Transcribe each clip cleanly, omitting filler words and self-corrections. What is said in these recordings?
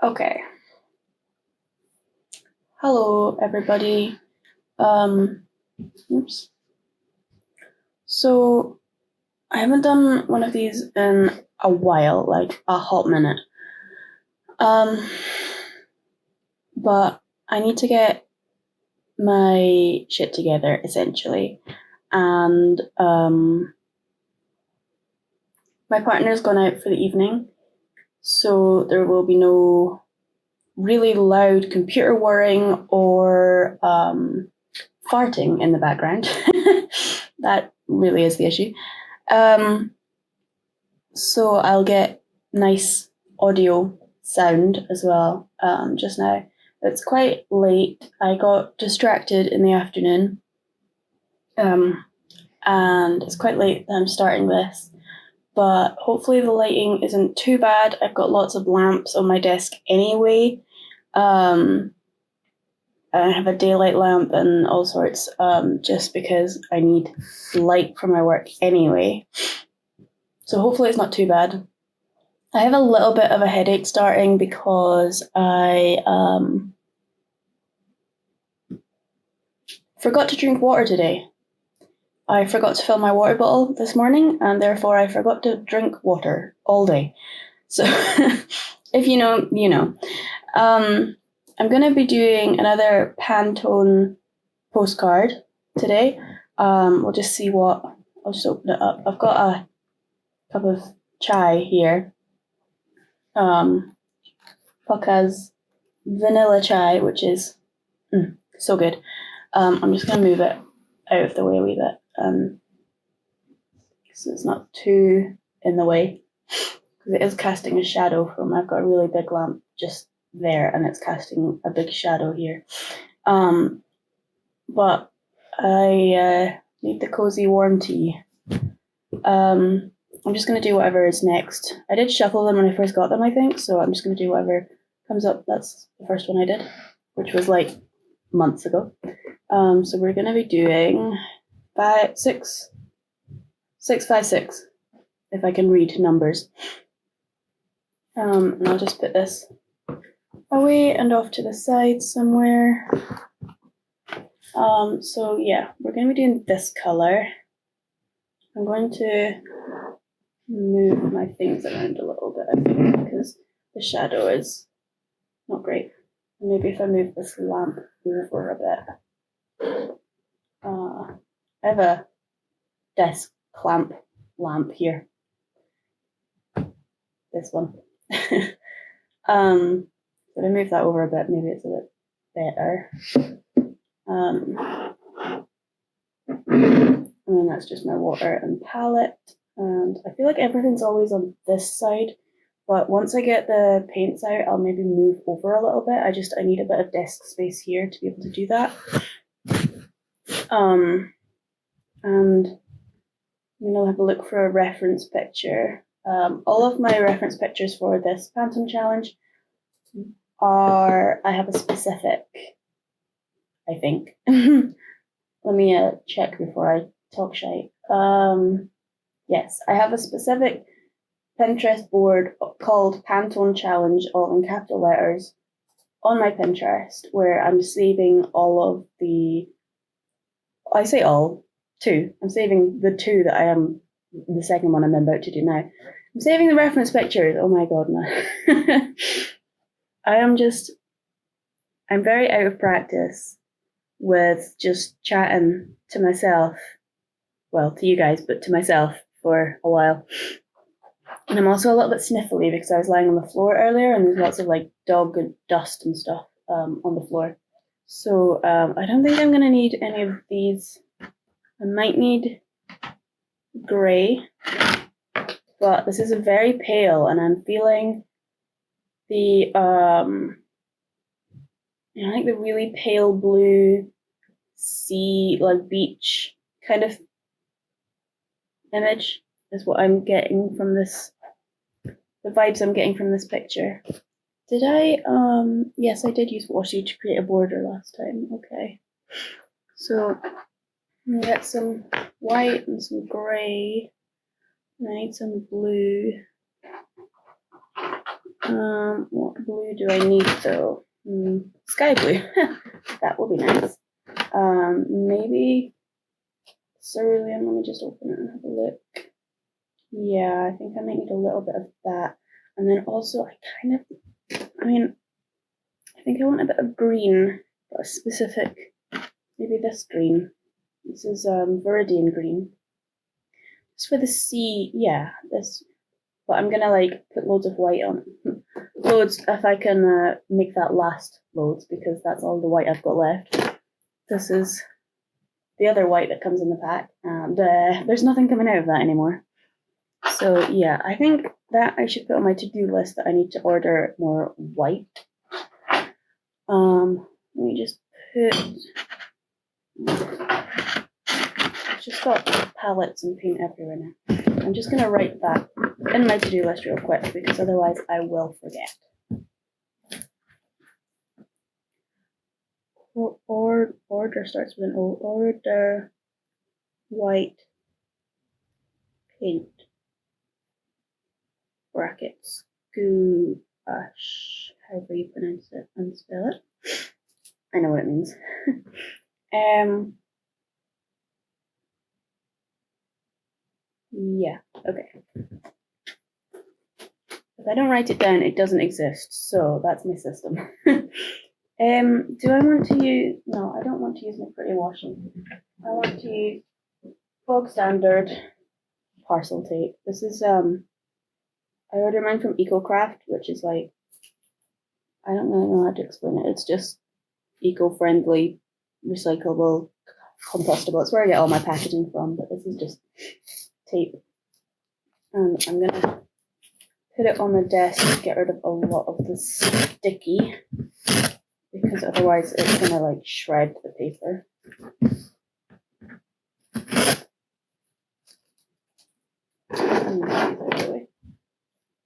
Okay. Hello, everybody. Oops. So I haven't done one of these in a while, like a hot minute. But I need to get my shit together, essentially. And my partner's gone out for the evening, so there will be no really loud computer whirring or farting in the background. That really is the issue. So I'll get nice audio sound as well just now. It's quite late. I got distracted in the afternoon, and it's quite late that I'm starting this. But hopefully the lighting isn't too bad. I've got lots of lamps on my desk anyway. I have a daylight lamp and all sorts, just because I need light for my work anyway. So hopefully it's not too bad. I have a little bit of a headache starting because I forgot to drink water today. I forgot to fill my water bottle this morning, and therefore I forgot to drink water all day. So if you know, you know. I'm going to be doing another Pantone postcard today. We'll just see what... I'll just open it up. I've got a cup of chai here. Pocca's vanilla chai, which is so good. I'm just going to move it out of the way a wee bit, so it's not too in the way, because it is casting a shadow from... I've got a really big lamp just there, and it's casting a big shadow here. But I need the cozy warm tea. I'm just going to do whatever is next. I did shuffle them when I first got them, I think, so I'm just going to do whatever comes up. That's the first one I did, which was like months ago. So we're going to be doing 656, if I can read numbers. And I'll just put this away and off to the side somewhere. So yeah, we're going to be doing this color. I'm going to move my things around a little bit, I think, because the shadow is not great. Maybe if I move this lamp over a bit. I have a desk clamp lamp here. This one. If I move that over a bit, maybe it's a bit better. And then that's just my water and palette. And I feel like everything's always on this side, but once I get the paints out, I'll maybe move over a little bit. I need a bit of desk space here to be able to do that. And I'll have a look for a reference picture. All of my reference pictures for this Pantone challenge I have a specific, I think. Let me check before I talk shite. Yes, I have a specific Pinterest board called Pantone Challenge, all in capital letters, on my Pinterest, where I'm saving all of the... I say all, two. I'm saving the two that the second one I'm about to do now. I'm saving the reference pictures. Oh my god, no. I'm very out of practice with just chatting to myself. Well, to you guys, but to myself for a while. And I'm also a little bit sniffly because I was lying on the floor earlier, and there's lots of like dog and dust and stuff on the floor. So I don't think I'm going to need any of these. I might need grey, but this is a very pale, and I'm feeling the like the really pale blue sea, like beach kind of image is what I'm getting from this, the vibes I'm getting from this picture. Did I, yes, I did use washi to create a border last time. Okay. So I'm gonna get some white and some grey. I need some blue. What blue do I need though? Sky blue. That will be nice. Maybe cerulean. Let me just open it and have a look. Yeah, I think I might need a little bit of that. And then also I think I want a bit of green, but a specific, maybe this green. This is Viridian green. Just for the sea, yeah, this. But I'm gonna like put loads of white on it. Loads, if I can make that last loads, because that's all the white I've got left. This is the other white that comes in the pack, and there's nothing coming out of that anymore. So yeah, I think that I should put on my to-do list that I need to order more white. Let me just just got palettes and paint everywhere now. I'm just gonna write that in my to-do list real quick because otherwise I will forget. Order starts with an O. Order white paint brackets gouache, however you pronounce it and spell it. I know what it means. Yeah, okay. If I don't write it down, it doesn't exist, so that's my system. Do I want to use, no, I don't want to use my pretty washing. I want to use bog standard parcel tape. This is, I ordered mine from Ccorinnef, which is like, I don't really know how to explain it. It's just eco-friendly, recyclable, compostable. It's where I get all my packaging from, but this is just tape. And I'm gonna put it on the desk to get rid of a lot of the sticky, because otherwise it's gonna like shred the paper.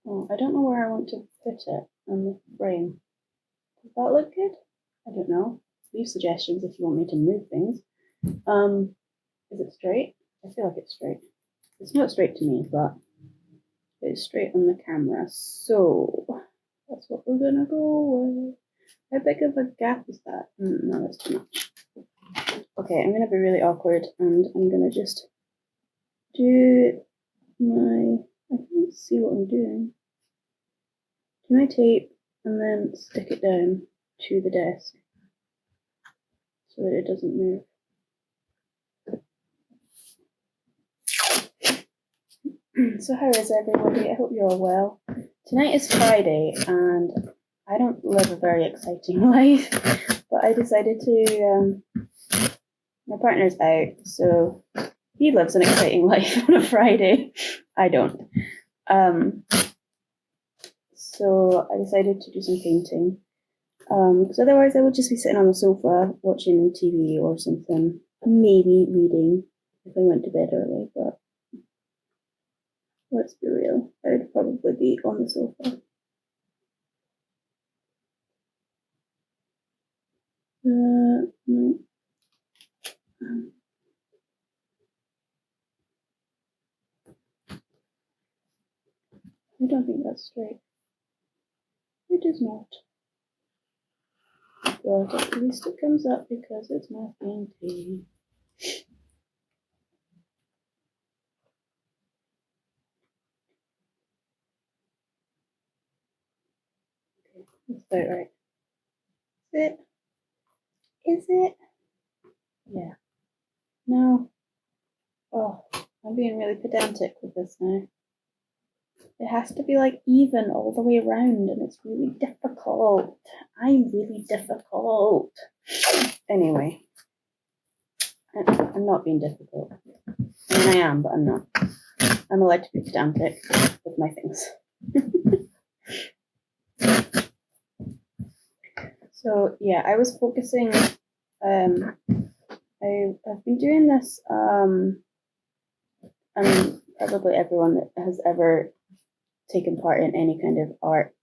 Oh, I don't know where I want to put it on the frame. Does that look good? I don't know. Leave suggestions if you want me to move things. Is it straight? I feel like it's straight. It's not straight to me, but it's straight on the camera. So that's what we're gonna go with. How big of a gap is that? No, that's too much. Okay, I'm gonna be really awkward and I'm gonna just do I can't see what I'm doing. Do my tape and then stick it down to the desk so that it doesn't move. So how is everybody? I hope you're all well. Tonight is Friday and I don't live a very exciting life, but I decided to, my partner's out, so he lives an exciting life on a Friday. I don't. So I decided to do some painting. Because otherwise I would just be sitting on the sofa watching TV or something, maybe reading if I went to bed early, but let's be real, I would probably be on the sofa. No. I don't think that's straight. It is not. But at least it comes up because it's my painting. Okay, that's about right. Is it? Is it? Yeah. No. Oh, I'm being really pedantic with this now. It has to be like even all the way around and it's really difficult. I'm really difficult. Anyway, I'm not being difficult. I mean, I am, but I'm not. I'm allowed to be pedantic with my things. So yeah, I was focusing, I've been doing this, and probably everyone that has ever taken part in any kind of art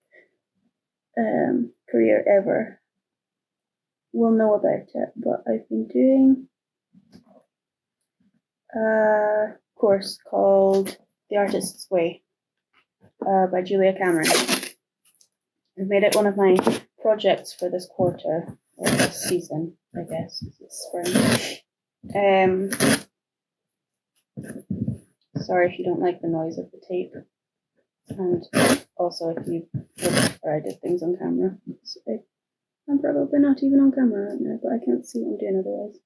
career ever will know about it, but I've been doing a course called The Artist's Way by Julia Cameron. I've made it one of my projects for this quarter, or this season, I guess, it's spring. Sorry if you don't like the noise of the tape. And also if you or I did things on camera. So I'm probably not even on camera right now, but I can't see what I'm doing otherwise.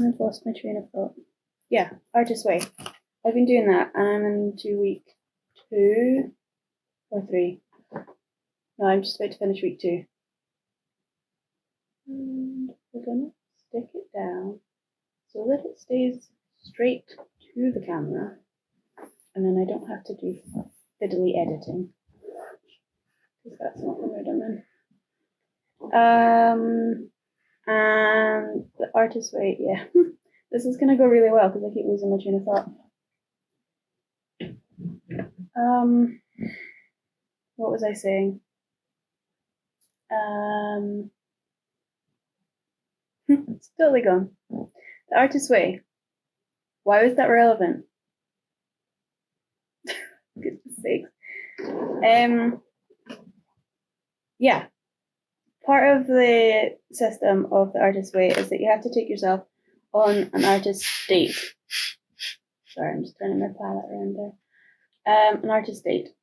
I've lost my train of thought. Yeah, Artist Way. I've been doing that, and I'm into week 2 or 3. No, I'm just about to finish week 2. And we're gonna stick it down so that it stays straight to the camera, and then I don't have to do fiddly editing, because that's not the mood I'm in. And the Artist Way, yeah. This is gonna go really well because I keep losing my train of thought. What was I saying? It's totally gone. The Artist Way. Why was that relevant? Goodness sakes. Yeah. Part of the system of the Artist Way is that you have to take yourself on an artist date. Sorry, I'm just turning my palette around there. An artist date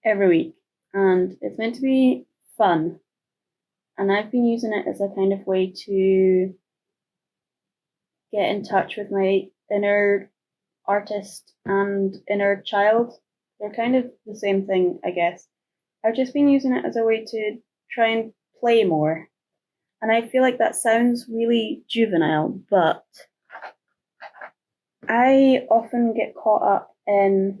every week, and it's meant to be fun. And I've been using it as a kind of way to get in touch with my inner artist and inner child. They're kind of the same thing, I guess. I've just been using it as a way to try and play more. And I feel like that sounds really juvenile, but I often get caught up in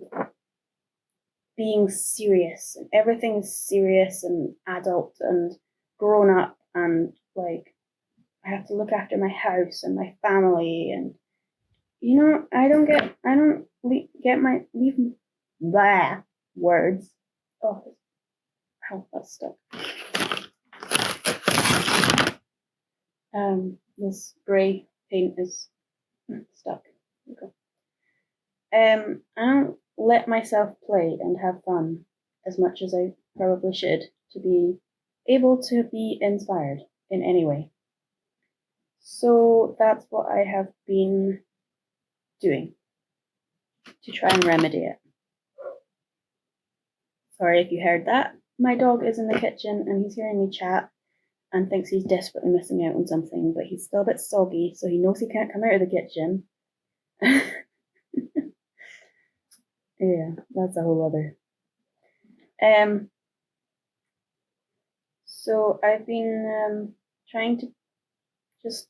being serious, and everything is serious and adult and grown up, and like I have to look after my house and my family, and I don't get my blah words. Oh, that's stuck. This grey paint is stuck. Okay. I don't let myself play and have fun as much as I probably should to be able to be inspired in any way. So that's what I have been doing to try and remedy it. Sorry if you heard that. My dog is in the kitchen and he's hearing me chat and thinks he's desperately missing out on something, but he's still a bit soggy, so he knows he can't come out of the kitchen. Yeah, that's a whole other. So I've been trying to just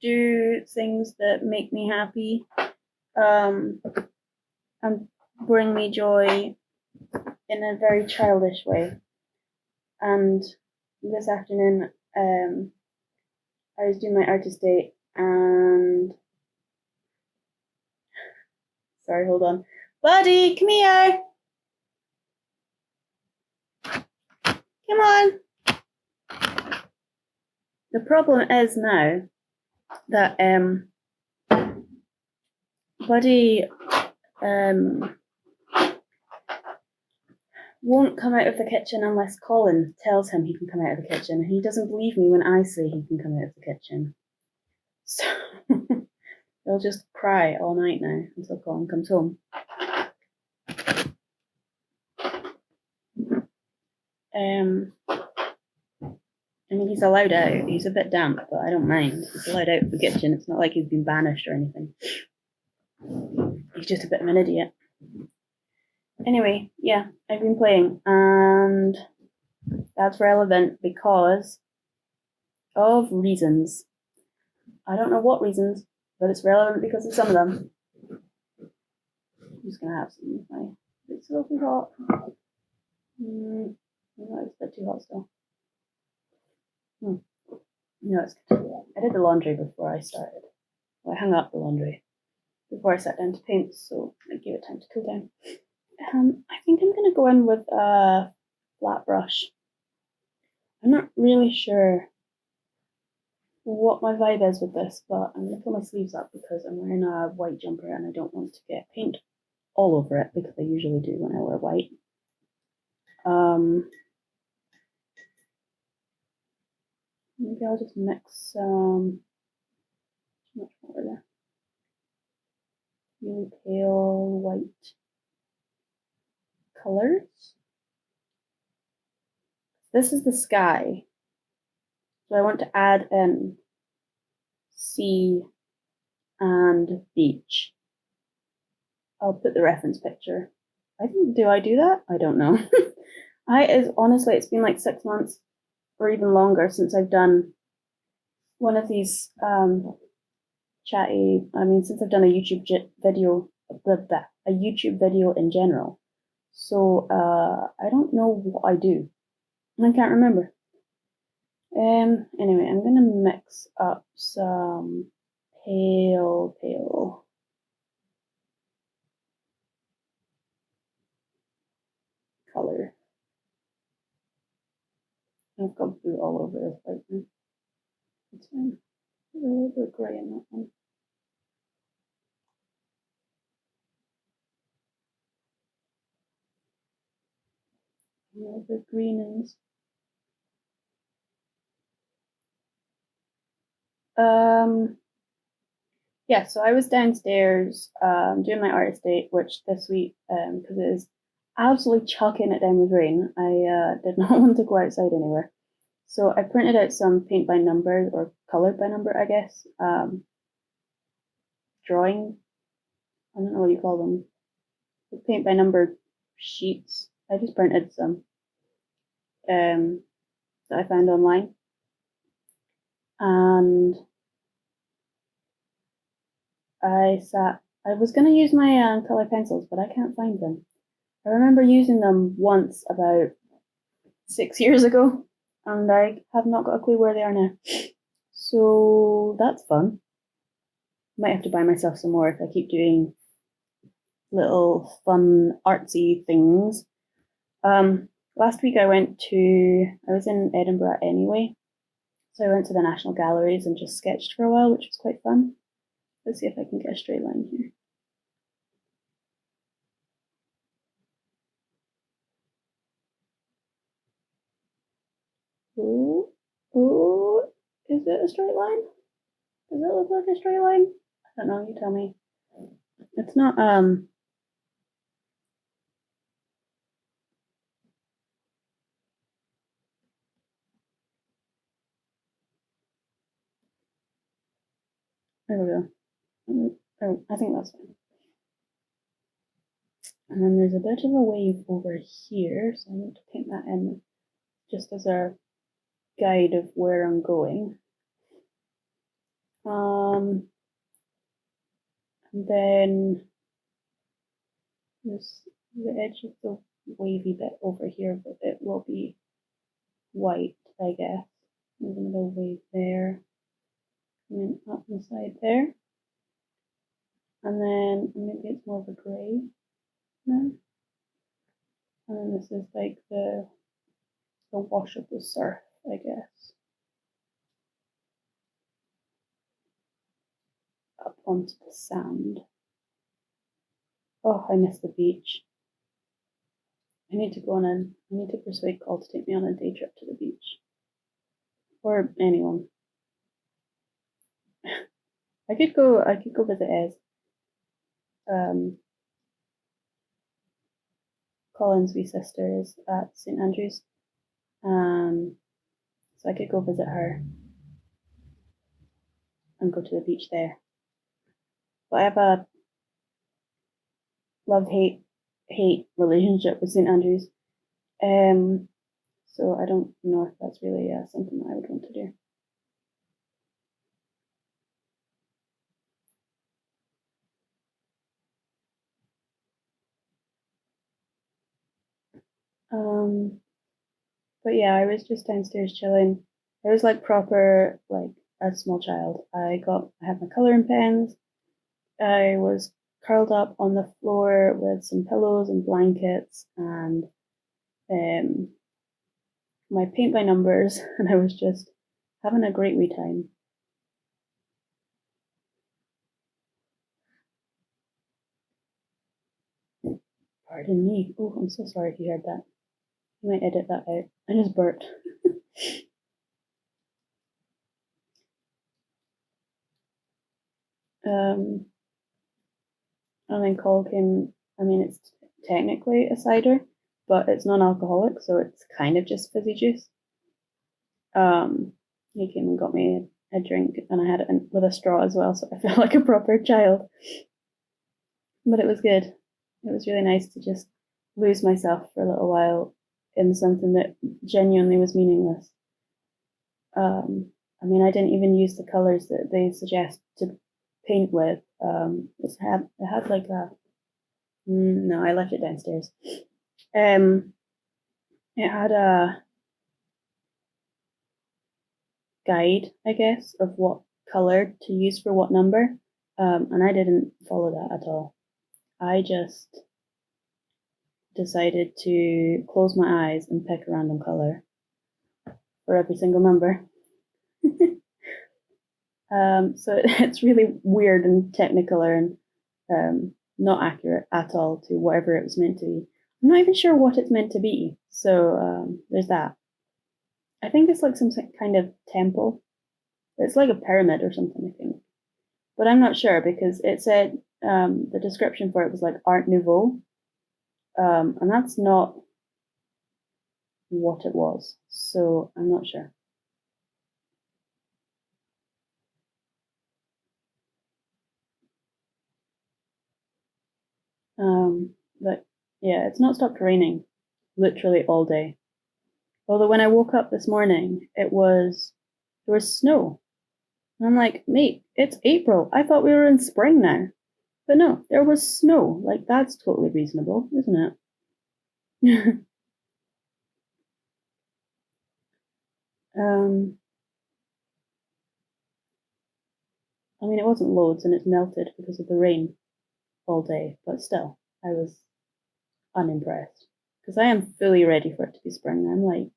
do things that make me happy, and bring me joy in a very childish way. And this afternoon, I was doing my artist date, and sorry, hold on, buddy, come here, come on. The problem is now that buddy won't come out of the kitchen unless Colin tells him he can come out of the kitchen. He doesn't believe me when I say he can come out of the kitchen. So he'll just cry all night now until Colin comes home. I mean, he's allowed out. He's a bit damp, but I don't mind. He's allowed out of the kitchen. It's not like he's been banished or anything. He's just a bit of an idiot. Anyway, yeah, I've been playing, and that's relevant because of reasons. I don't know what reasons, but it's relevant because of some of them. I'm just gonna have some of my. It's still too hot. No, it's a bit too hot still. No, it's good. I did the laundry before I started. Well, I hung up the laundry before I sat down to paint, so I gave it time to cool down. I think I'm going to go in with a flat brush. I'm not really sure what my vibe is with this, but I'm going to pull my sleeves up because I'm wearing a white jumper and I don't want to get paint all over it because I usually do when I wear white. Maybe I'll just mix some, much more there, really pale white colors. This is the sky, so I want to add in sea and beach. I'll put the reference picture. I think, do I do that? I don't know. Honestly, it's been like 6 months or even longer since I've done one of these Chatty. I mean, since I've done a YouTube video, a YouTube video in general. So I don't know what I do. I can't remember. Anyway, I'm gonna mix up some pale color. I've got blue all over this right now. It's fine. There's a little bit of grey in that one. A little bit of greens. Yeah, so I was downstairs doing my artist date, which this week, because it is absolutely chucking it down with rain, I did not want to go outside anywhere. So I printed out some paint by number, or colored by number, I guess, drawing, I don't know what you call them, the paint by number sheets. I just printed some that I found online. And I was going to use my color pencils, but I can't find them. I remember using them once about 6 years ago, and I have not got a clue where they are now. So that's fun. Might have to buy myself some more if I keep doing little fun artsy things. Last week I was in Edinburgh anyway, so I went to the National Galleries and just sketched for a while, which was quite fun. Let's see if I can get a straight line here. Oh, is it a straight line? Does it look like a straight line? I don't know, you tell me. It's not, there we go. Oh, I think that's fine. And then there's a bit of a wave over here, so I want to paint that in just as a guide of where I'm going. And then there's the edge of the wavy bit over here, but it will be white, I guess. I'm gonna go wave there, and then up the side there. And then maybe it's more of a grey now. And then this is like the wash of the surf, I guess. Up onto the sand. Oh, I miss the beach. I need to persuade Cole to take me on a day trip to the beach. Or anyone. I could go visit Ez. Colin's wee sister is at St. Andrews. So I could go visit her and go to the beach there. But I have a love-hate relationship with St. Andrews. So I don't know if that's really something that I would want to do. But yeah, I was just downstairs chilling. I was like proper, like a small child. I had my coloring pens. I was curled up on the floor with some pillows and blankets and my paint by numbers, and I was just having a great wee time. Pardon me. Oh, I'm so sorry if you heard that. I might edit that out. I just burped. And then Col came, I mean, it's technically a cider, but it's non-alcoholic, so it's kind of just fizzy juice. He came and got me a drink, and I had it with a straw as well, so I felt like a proper child. But it was good. It was really nice to just lose myself for a little while in something that genuinely was meaningless. I mean, I didn't even use the colors that they suggest to paint with. It had like a no, I left it downstairs. It had a guide, I guess, of what color to use for what number, and I didn't follow that at all. I just decided to close my eyes and pick a random color for every single number. So it's really weird and technicolor and not accurate at all to whatever it was meant to be. I'm not even sure what it's meant to be, so there's that. I think it's like some kind of temple. It's like a pyramid or something, I think. But I'm not sure because it said the description for it was like Art Nouveau, and that's not what it was, so I'm not sure. But yeah, it's not stopped raining literally all day. Although when I woke up this morning, there was snow. And I'm like, mate, it's April. I thought we were in spring now. But no, there was snow. Like, that's totally reasonable, isn't it? I mean, it wasn't loads and it's melted because of the rain all day, but still, I was unimpressed. Because I am fully ready for it to be spring. I'm like,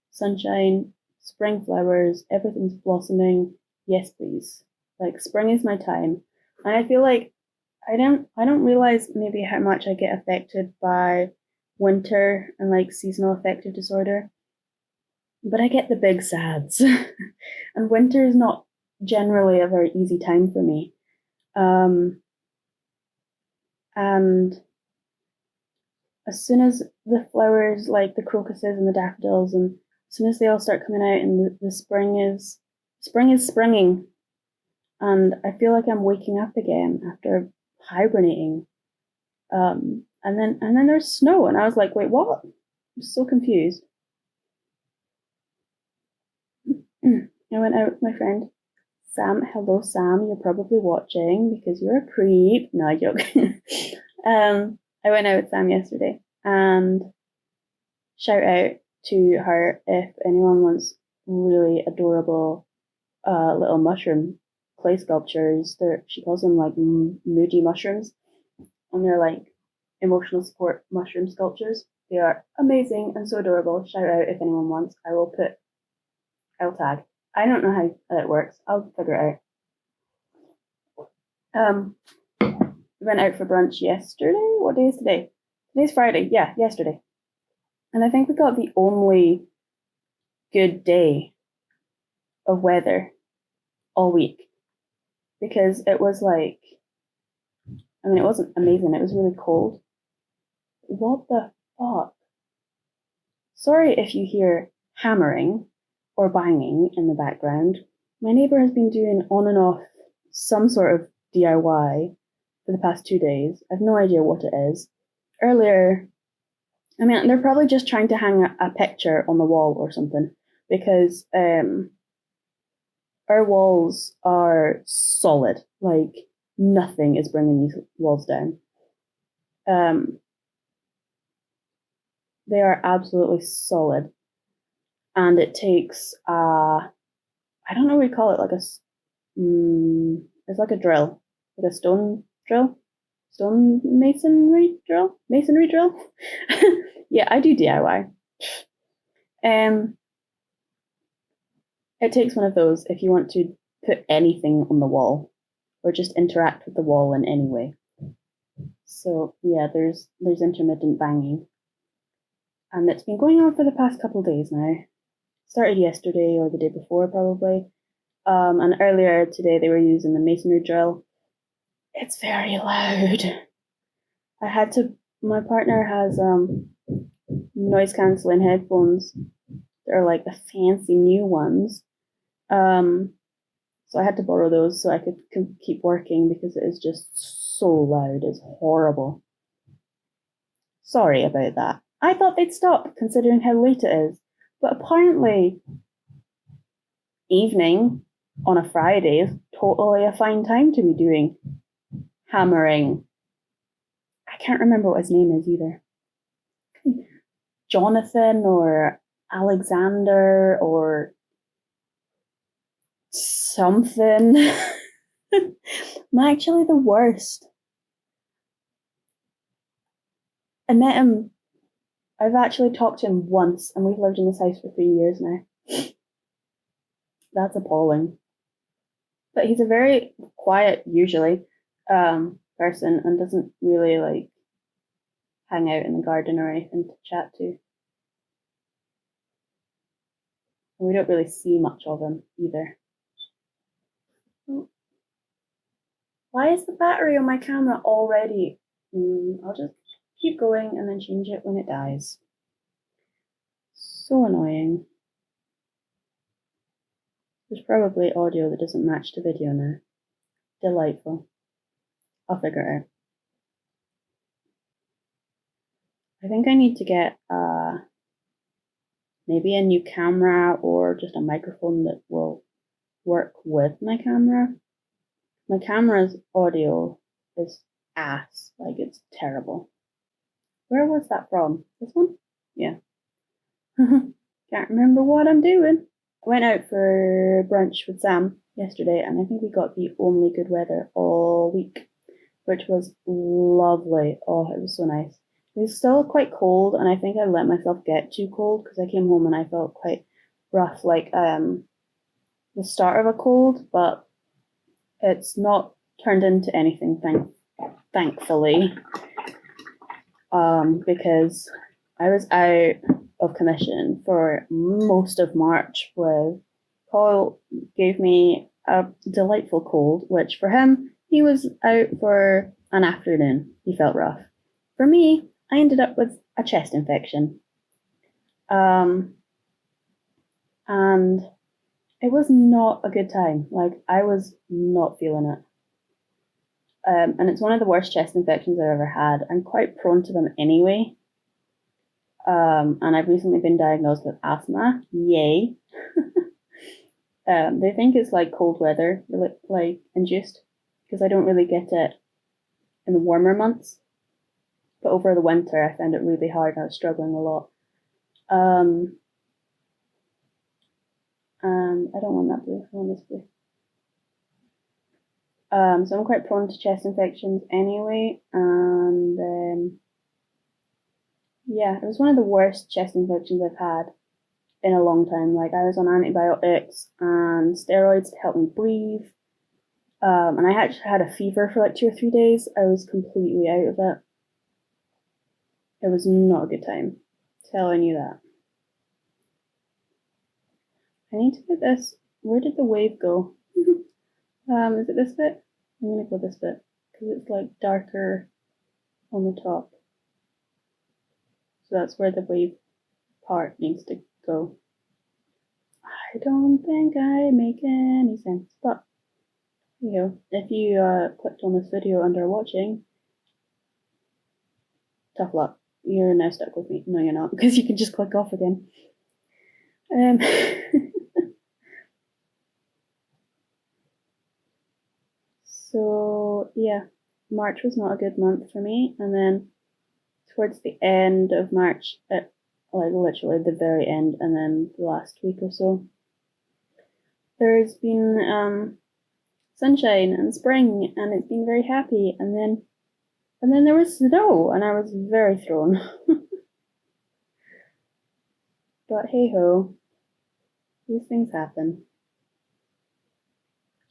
sunshine, spring flowers, everything's blossoming. Yes, please. Like, spring is my time. And I feel like I don't realize maybe how much I get affected by winter and like seasonal affective disorder. But I get the big sads. And winter is not generally a very easy time for me. And as soon as the flowers, like the crocuses and the daffodils, and as soon as they all start coming out and the spring is springing, and I feel like I'm waking up again after hibernating. And then there's snow, and I was like, wait, what? I'm so confused. I went out with my friend Sam. Hello, Sam. You're probably watching because you're a creep. No, I joke. I went out with Sam yesterday, and shout out to her if anyone wants really adorable little mushroom clay sculptures. She calls them like moody mushrooms, and they're like emotional support mushroom sculptures. They are amazing and so adorable. Shout out if anyone wants. I'll tag. I don't know how it works. I'll figure it out. We went out for brunch yesterday. What day is today? Today's Friday. Yeah, yesterday. And I think we got the only good day of weather all week because it was like, I mean, it wasn't amazing. It was really cold. What the fuck? Sorry if you hear hammering or banging in the background. My neighbour has been doing on and off some sort of DIY for the past 2 days. I have no idea what it is. Earlier, I mean, they're probably just trying to hang a picture on the wall or something because our walls are solid. Like, nothing is bringing these walls down. They are absolutely solid. And it takes, I don't know what you call it, like it's like a drill, like a stone drill, stone masonry drill. Yeah, I do DIY. It takes one of those if you want to put anything on the wall or just interact with the wall in any way. So yeah, there's intermittent banging, and it's been going on for the past couple of days now. Started yesterday or the day before probably, and earlier today they were using the masonry drill. It's very loud. I had to. My partner has noise cancelling headphones. They're like the fancy new ones. So I had to borrow those so I could keep working because it is just so loud. It's horrible. Sorry about that. I thought they'd stop considering how late it is, but apparently evening on a Friday is totally a fine time to be doing hammering. I can't remember what his name is either. Jonathan or Alexander or something. I'm actually the worst. I met him. I've actually talked to him once, and we've lived in this house for 3 years now. That's appalling. But he's a very quiet, usually, person, and doesn't really like hang out in the garden or anything to chat to. And we don't really see much of him either. Why is the battery on my camera already? I'll just keep going and then change it when it dies. So annoying. There's probably audio that doesn't match the video now. Delightful. I'll figure it out. I think I need to get maybe a new camera or just a microphone that will work with my camera. My camera's audio is ass. Like, it's terrible. Where was that from? This one? Yeah. Can't remember what I'm doing. I went out for brunch with Sam yesterday, and I think we got the only good weather all week, which was lovely. Oh, it was so nice. It was still quite cold, and I think I let myself get too cold because I came home and I felt quite rough, like the start of a cold, but it's not turned into anything, thankfully, because I was out of commission for most of March with Paul. Gave me a delightful cold, which for him, he was out for an afternoon. He felt rough. For me, I ended up with a chest infection. And it was not a good time. Like, I was not feeling it. And it's one of the worst chest infections I've ever had. I'm quite prone to them anyway. And I've recently been diagnosed with asthma. Yay. They think it's like cold weather, like induced, because I don't really get it in the warmer months. But over the winter, I found it really hard. I was struggling a lot. And I don't want that blue. I want this blue. So I'm quite prone to chest infections anyway. And yeah, it was one of the worst chest infections I've had in a long time. Like, I was on antibiotics and steroids to help me breathe. And I actually had a fever for like 2 or 3 days. I was completely out of it. It was not a good time. Telling you that. I need to get this. Where did the wave go? Is it this bit? I'm gonna go this bit because it's like darker on the top. So that's where the wave part needs to go. I don't think I make any sense, but you know, if you clicked on this video under watching, tough luck. You're now stuck with me. No, you're not, because you can just click off again. So yeah, March was not a good month for me, and then towards the end of March, like literally the very end, and then the last week or so, there's been sunshine and spring, and it's been very happy, and then there was snow, and I was very thrown. But hey ho, these things happen.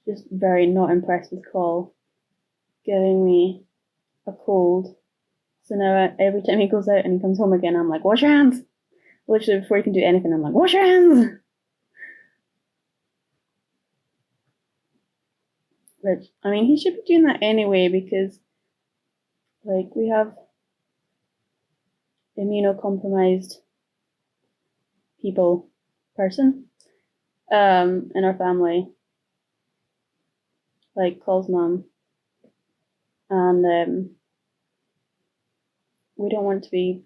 Just very not impressed with Cole giving me a cold. So now every time he goes out and he comes home again, I'm like, wash your hands. Literally before he can do anything, I'm like, wash your hands. Which, I mean, he should be doing that anyway because, like, we have immunocompromised person in our family, like Cole's mum, and we don't want to be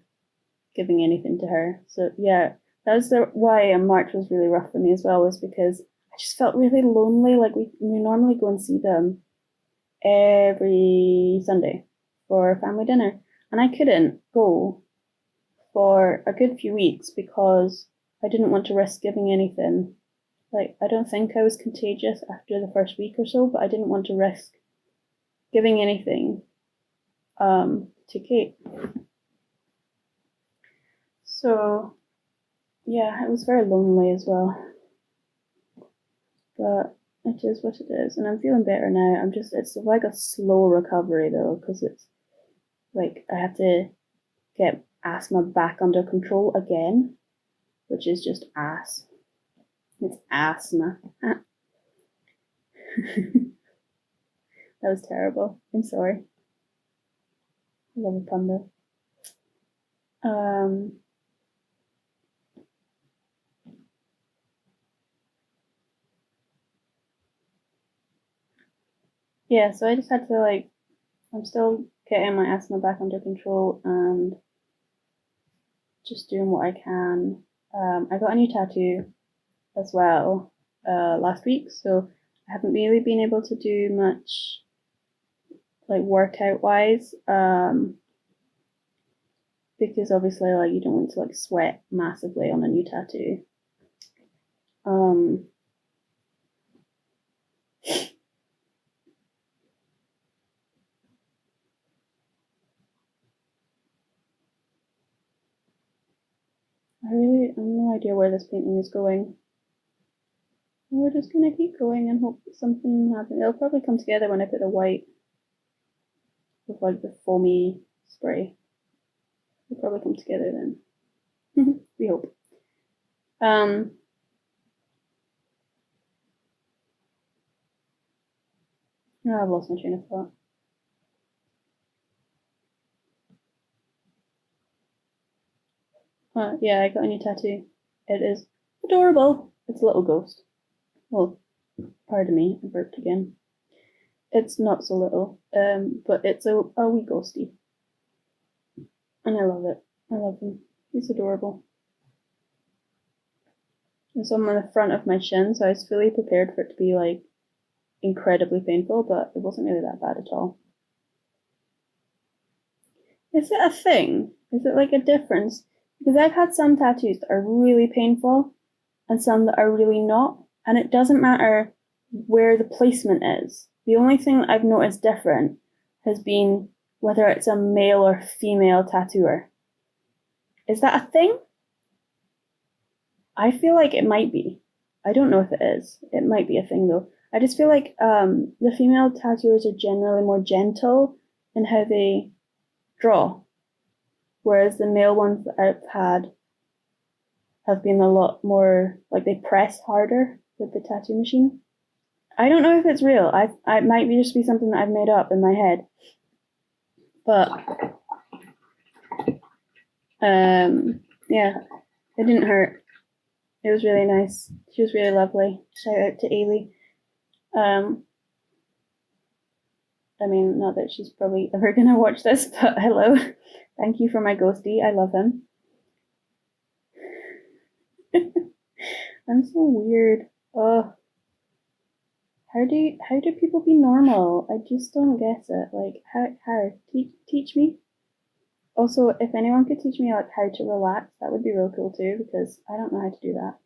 giving anything to her. So yeah, that was why March was really rough for me as well, was because I just felt really lonely. Like we normally go and see them every Sunday for family dinner, and I couldn't go for a good few weeks because I didn't want to risk giving anything. Like, I don't think I was contagious after the first week or so, but I didn't want to risk giving anything to Kate. So, yeah, it was very lonely as well. But it is what it is, and I'm feeling better now. It's like a slow recovery though, because it's like I have to get asthma back under control again, which is just ass. It's asthma. That was terrible. I'm sorry. I love a pun though. Yeah, so I just had to I'm still getting my asthma back under control and just doing what I can. I got a new tattoo as well last week, so I haven't really been able to do much like workout wise because obviously like you don't want to like sweat massively on a new tattoo. I have no idea where this painting is going. We're just gonna keep going and hope that something happens. It'll probably come together when I put the white with like the foamy spray. It'll probably come together then. We hope. Oh, I've lost my train of thought. Yeah, I got a new tattoo. It is adorable. It's a little ghost. Well, pardon me, I burped again. It's not so little, but it's a wee ghosty. And I love it. I love him. He's adorable. It's on the front of my shin, so I was fully prepared for it to be like incredibly painful, but it wasn't really that bad at all. Is it a thing? Is it like a difference? Because I've had some tattoos that are really painful and some that are really not, and it doesn't matter where the placement is. The only thing that I've noticed different has been whether it's a male or female tattooer. Is that a thing? I feel like it might be. I don't know if it is. It might be a thing though. I just feel like the female tattooers are generally more gentle in how they draw, whereas the male ones that I've had have been a lot more like they press harder with the tattoo machine. I don't know if it's real. I might just be something that I've made up in my head, but yeah, it didn't hurt. It was really nice. She was really lovely. Shout out to Ailey. I mean, not that she's probably ever gonna watch this, but hello. Thank you for my ghostie. I love him. I'm so weird. Oh, how do people be normal? I just don't get it. Like how teach me. Also, if anyone could teach me like how to relax, that would be real cool too, because I don't know how to do that.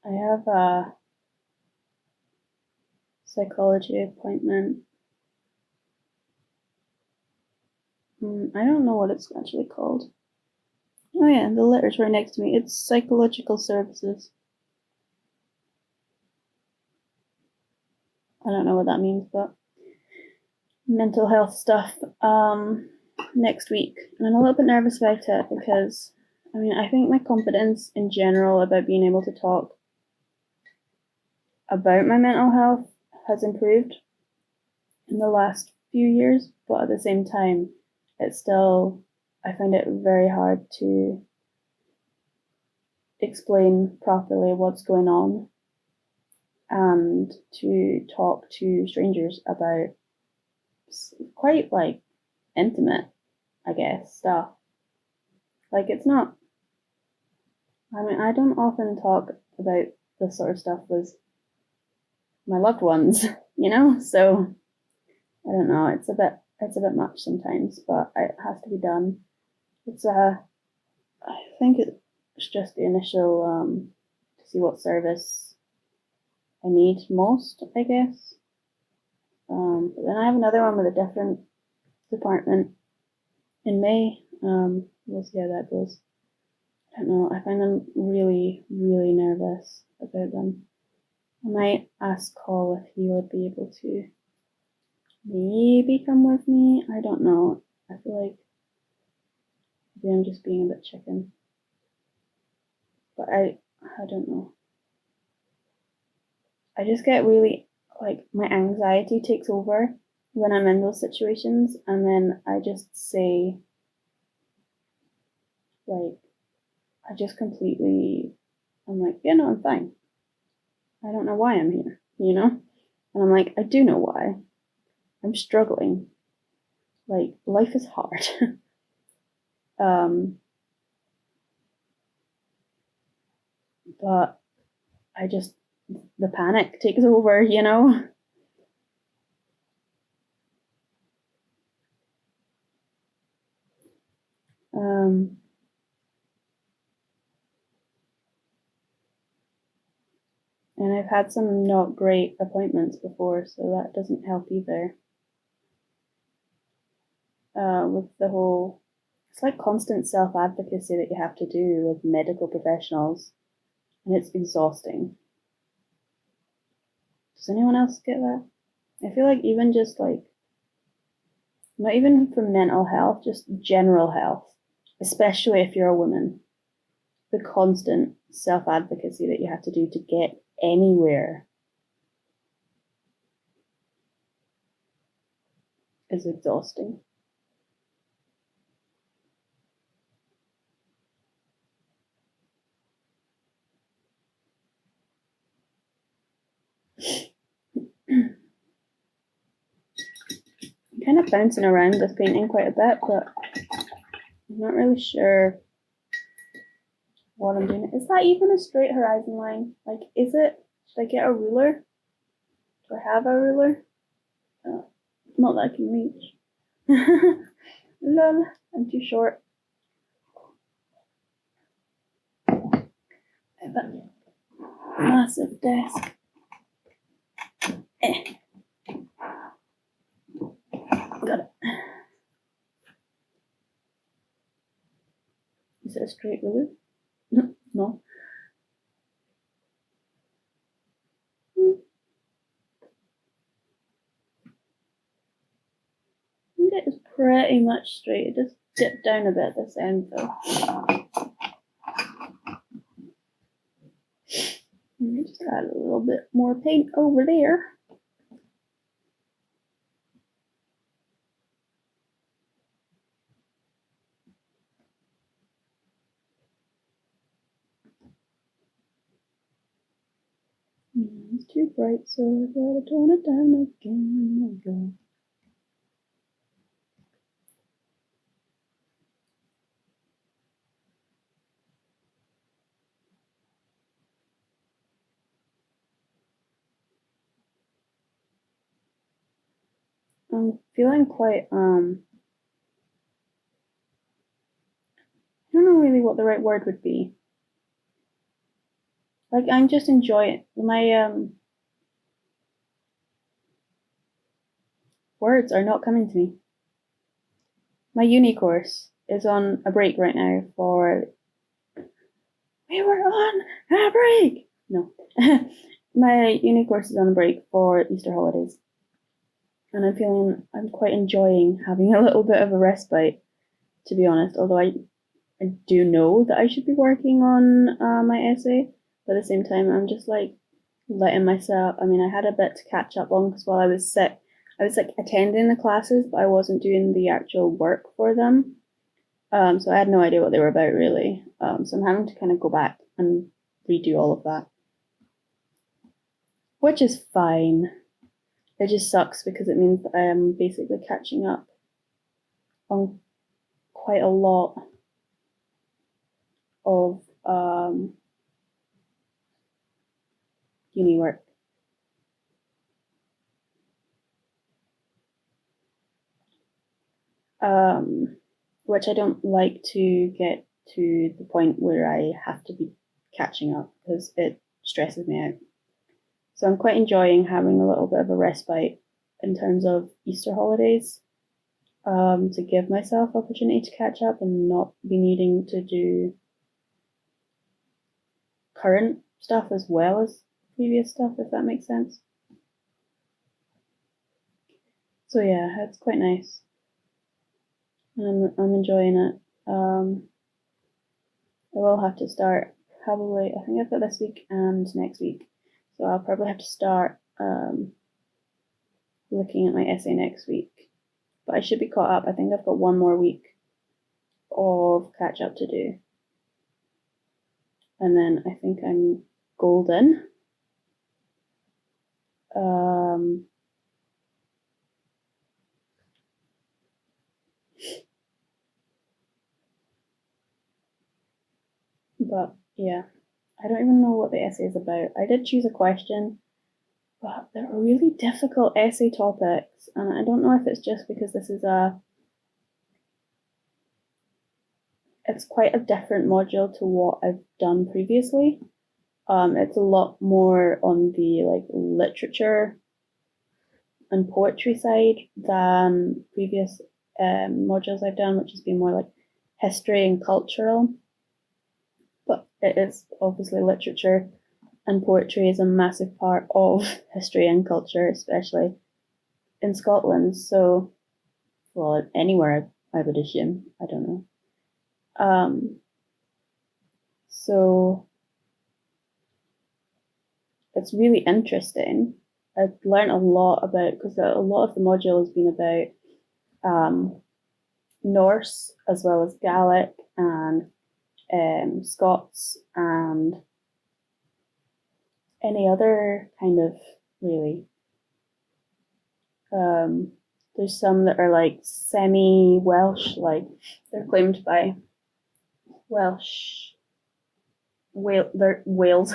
I have a psychology appointment. I don't know what it's actually called. Oh yeah, the letter's right next to me. It's psychological services. don't know what that means, but mental health stuff next week. And I'm a little bit nervous about it because, I think my confidence in general about being able to talk about my mental health has improved in the last few years, but at the same time, I find it very hard to explain properly what's going on and to talk to strangers about quite intimate, I guess, stuff. It's not, I don't often talk about this sort of stuff with my loved ones, so I don't know, it's a bit much sometimes, but it has to be done. I think it's just the initial, to see what service I need most, I guess. But then I have another one with a different department in May. We'll see how that goes. I don't know, I find them really, really nervous about them. I might ask Cole if he would be able to maybe come with me. I don't know. I feel like maybe I'm just being a bit chicken. But I don't know. I just get really, my anxiety takes over when I'm in those situations, and then I just say, I just completely, I'm like, yeah, no, I'm fine. I don't know why I'm here, And I'm like, I do know why. I'm struggling. Life is hard. But the panic takes over, And I've had some not great appointments before, so that doesn't help either. With the whole, it's constant self-advocacy that you have to do with medical professionals, and it's exhausting. Does anyone else get that? I feel even just not even for mental health, just general health, especially if you're a woman, the constant self-advocacy that you have to do to get anywhere is exhausting. I'm kind of bouncing around this painting quite a bit, but I'm not really sure what I'm doing. Is that even a straight horizon line? Is it? Should I get a ruler? Do I have a ruler? Not that I can reach. Lol, I'm too short. I have a massive desk. Got it. Is it a straight ruler? No. I think it is pretty much straight. It just dipped down a bit at this end though. Just add a little bit more paint over there. It's too bright, so I gotta tone it down again. There we go. I'm feeling quite, I don't know really what the right word would be. I'm just enjoying my, words are not coming to me. My uni course is on a break right now we were on a break! No. my uni course is on break for Easter holidays, and I'm quite enjoying having a little bit of a respite, to be honest. Although I do know that I should be working on my essay, but at the same time, I'm just like letting myself. I mean, I had a bit to catch up on because while I was sick, I was like attending the classes, but I wasn't doing the actual work for them. So I had no idea what they were about really. So I'm having to kind of go back and redo all of that, which is fine. It just sucks because it means that I am basically catching up on quite a lot of uni work. Which I don't like to get to the point where I have to be catching up because it stresses me out. So I'm quite enjoying having a little bit of a respite in terms of Easter holidays, to give myself opportunity to catch up and not be needing to do current stuff as well as previous stuff, if that makes sense. So yeah, it's quite nice. And I'm enjoying it. I will have to start probably, I think I've got this week and next week. So I'll probably have to start looking at my essay next week. But I should be caught up. I think I've got one more week of catch up to do. And then I think I'm golden. But yeah, I don't even know what the essay is about. I did choose a question, but they're really difficult essay topics, and I don't know if it's just because this is it's quite a different module to what I've done previously. It's a lot more on the like literature and poetry side than previous modules I've done, which has been more like history and cultural. But it is obviously literature, and poetry is a massive part of history and culture, especially in Scotland. So, well, anywhere I would assume. I don't know. So it's really interesting. I've learned a lot about, because a lot of the module has been about Norse as well as Gaelic and Scots and any other kind of really. There's some that are like semi-Welsh, like they're claimed by Welsh, they're Wales.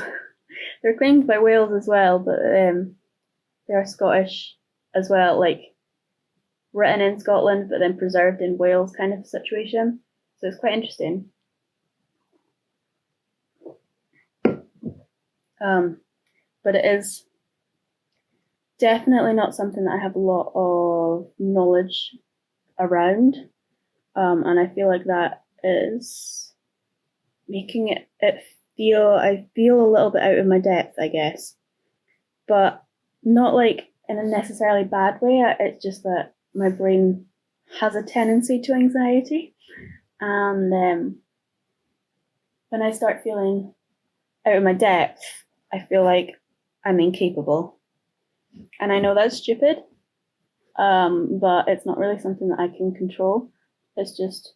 They're claimed by Wales as well, but they're Scottish as well, like written in Scotland but then preserved in Wales kind of situation. So it's quite interesting. But it is definitely not something that I have a lot of knowledge around, and I feel like that is making it feel, I feel a little bit out of my depth, I guess, but not like in a necessarily bad way. It's just that my brain has a tendency to anxiety, and when I start feeling out of my depth, I feel like I'm incapable, and I know that's stupid, but it's not really something that I can control. It's just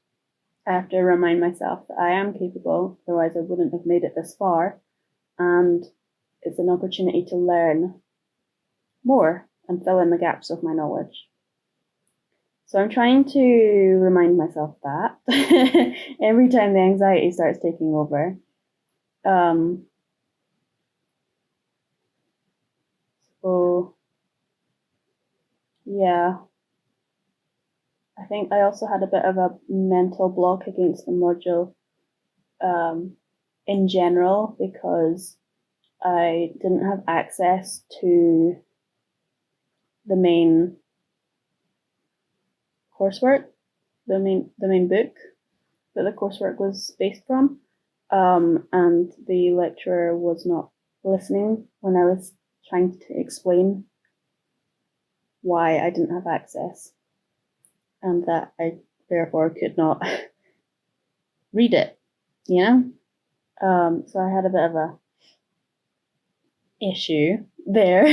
I have to remind myself that I am capable, otherwise I wouldn't have made it this far, and it's an opportunity to learn more and fill in the gaps of my knowledge. So I'm trying to remind myself that every time the anxiety starts taking over. So yeah, I think I also had a bit of a mental block against the module in general because I didn't have access to the main coursework, the main book that the coursework was based from, and the lecturer was not listening when I was trying to explain why I didn't have access and that I therefore could not read it, you know? So I had a bit of a issue there,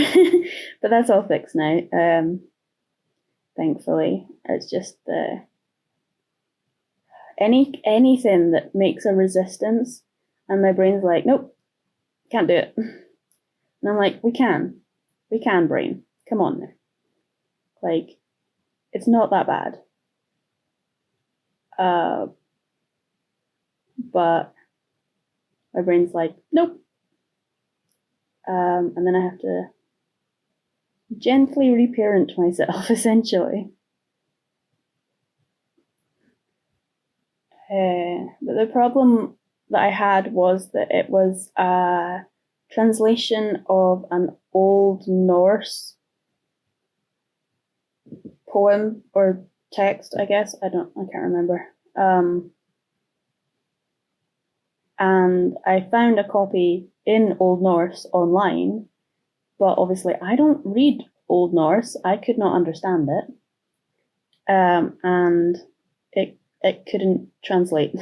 but that's all fixed now. Thankfully, it's just anything that makes a resistance, and my brain's like, nope, can't do it. And I'm like, we can, brain, come on now. Like, it's not that bad. But my brain's like, nope. And then I have to gently reparent myself, essentially. But the problem that I had was that it was a translation of an Old Norse poem or text, I guess. I can't remember. And I found a copy in Old Norse online, but obviously I don't read Old Norse. I could not understand it. And it couldn't translate.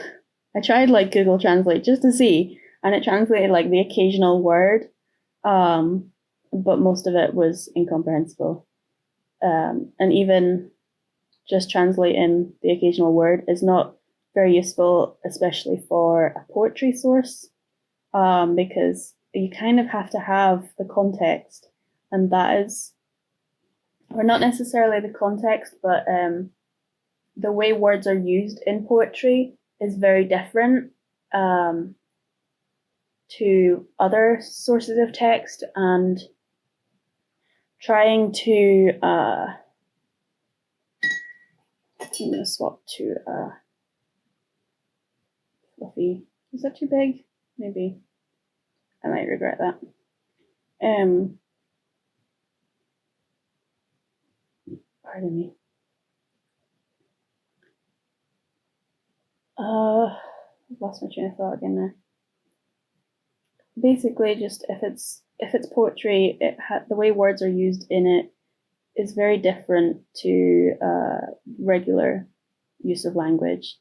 I tried like Google Translate just to see, and it translated like the occasional word, but most of it was incomprehensible. And even just translating the occasional word is not very useful, especially for a poetry source, because you kind of have to have the context, and that is, or not necessarily the context, but the way words are used in poetry is very different to other sources of text, and trying to I'm gonna swap to fluffy. Is that too big? Maybe. I might regret that. Pardon me. I've lost my train of thought again now. Basically, just if it's poetry, the way words are used in it is very different to regular use of language,